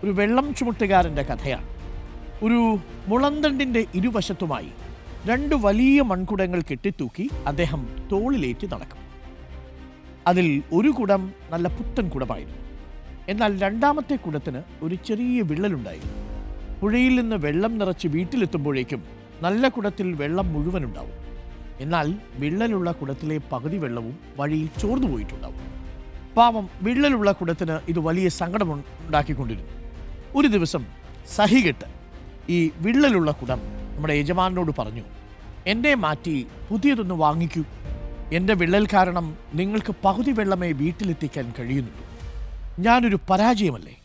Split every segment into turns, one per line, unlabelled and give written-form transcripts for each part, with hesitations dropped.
ഒരു വെള്ളം ചുമട്ടുകാരൻ്റെ കഥയാണ്. ഒരു മുളന്തണ്ടിൻ്റെ ഇരുവശത്തുമായി 2 വലിയ മൺകുടങ്ങൾ കെട്ടിത്തൂക്കി അദ്ദേഹം തോളിലേറ്റി നടക്കും. അതിൽ ഒരു കുടം നല്ല പുത്തൻ കുടമായിരുന്നു. എന്നാൽ രണ്ടാമത്തെ കുടത്തിന് ഒരു ചെറിയ വിള്ളലുണ്ടായിരുന്നു. പുഴയിൽ നിന്ന് വെള്ളം നിറച്ച് വീട്ടിലെത്തുമ്പോഴേക്കും നല്ല കുടത്തിൽ വെള്ളം മുഴുവനുണ്ടാവും. എന്നാൽ വിള്ളലുള്ള കുടത്തിലെ പകുതി വെള്ളവും വഴിയിൽ ചോർന്നു പോയിട്ടുണ്ടാവും. പാവം വിള്ളലുള്ള കുടത്തിന് ഇത് വലിയ സങ്കടമുണ്ടാക്കിക്കൊണ്ടിരുന്നു. ഒരു ദിവസം സഹികെട്ട് ഈ വിള്ളലുള്ള കുടം നമ്മുടെ യജമാനോട് പറഞ്ഞു, എന്നെ മാറ്റി പുതിയതൊന്ന് വാങ്ങിക്കൂ. എൻ്റെ വിള്ളൽ കാരണം നിങ്ങൾക്ക് പകുതി വെള്ളമേ വീട്ടിലെത്തിക്കാൻ കഴിയുന്നുള്ളൂ. ഞാനൊരു പരാജയമല്ലേ?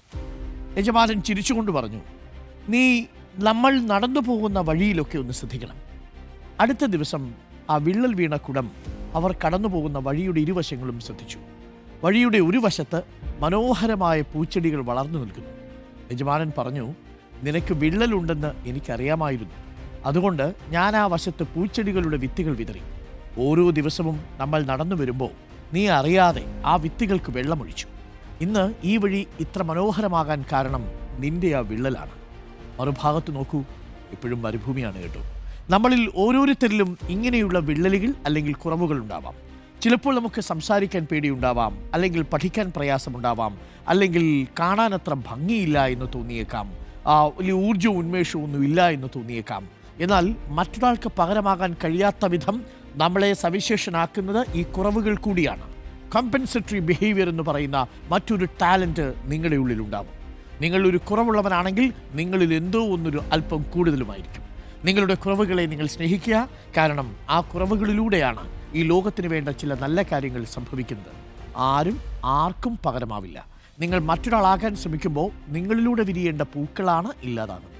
യജമാനൻ ചിരിച്ചുകൊണ്ട് പറഞ്ഞു, നീ നമ്മൾ നടന്നു പോകുന്ന വഴിയിലൊക്കെ ഒന്ന് ശ്രദ്ധിക്കണം. അടുത്ത ദിവസം ആ വിള്ളൽ വീണ കുടം അവർ കടന്നു പോകുന്ന വഴിയുടെ ഇരുവശങ്ങളും ശ്രദ്ധിച്ചു. വഴിയുടെ ഒരു വശത്ത് മനോഹരമായ പൂച്ചെടികൾ വളർന്നു നിൽക്കുന്നു. യജമാനൻ പറഞ്ഞു, നിനക്ക് വിള്ളലുണ്ടെന്ന് എനിക്കറിയാമായിരുന്നു. അതുകൊണ്ട് ഞാൻ ആ വശത്ത് പൂച്ചെടികളുടെ വിത്തുകൾ വിതറി. ഓരോ ദിവസവും നമ്മൾ നടന്നു വരുമ്പോൾ നീ അറിയാതെ ആ വിത്തുകൾക്ക് വെള്ളമൊഴിച്ചു. ഇന്ന് ഈ വഴി ഇത്ര മനോഹരമാകാൻ കാരണം നിന്റെ ആ വിള്ളലാണ്. മറുഭാഗത്ത് നോക്കൂ, ഇപ്പോഴും മരുഭൂമിയാണ് കേട്ടോ. നമ്മളിൽ ഓരോരുത്തരിലും ഇങ്ങനെയുള്ള വിള്ളലുകൾ അല്ലെങ്കിൽ കുറവുകൾ ഉണ്ടാവാം. ചിലപ്പോൾ നമുക്ക് സംസാരിക്കാൻ പേടിയുണ്ടാവാം, അല്ലെങ്കിൽ പഠിക്കാൻ പ്രയാസമുണ്ടാവാം, അല്ലെങ്കിൽ കാണാനത്ര ഭംഗിയില്ല എന്ന് തോന്നിയേക്കാം, വലിയ ഊർജ്ജവും ഉന്മേഷവും ഒന്നും ഇല്ല എന്ന് തോന്നിയേക്കാം. എന്നാൽ മറ്റൊരാൾക്ക് പകരമാകാൻ കഴിയാത്ത വിധം നമ്മളെ സവിശേഷനാക്കുന്നത് ഈ കുറവുകൾ കൂടിയാണ്. കമ്പൻസറ്ററി ബിഹേവിയർ എന്ന് പറയുന്ന മറ്റൊരു ടാലൻറ്റ് നിങ്ങളുടെ ഉള്ളിലുണ്ടാവും. നിങ്ങളൊരു കുറവുള്ളവനാണെങ്കിൽ നിങ്ങളിൽ എന്തോ ഒന്നൊരു അല്പം കൂടുതലുമായിരിക്കും. നിങ്ങളുടെ കുറവുകളെ നിങ്ങൾ സ്നേഹിക്കുക. കാരണം ആ കുറവുകളിലൂടെയാണ് ഈ ലോകത്തിന് വേണ്ട ചില നല്ല കാര്യങ്ങൾ സംഭവിക്കുന്നത്. ആർക്കും പകരമാവില്ല. നിങ്ങൾ മറ്റൊരാളാകാൻ ശ്രമിക്കുമ്പോൾ നിങ്ങളിലൂടെ വിരിയേണ്ട പൂക്കളാണ് ഇല്ലാതാകുന്നത്.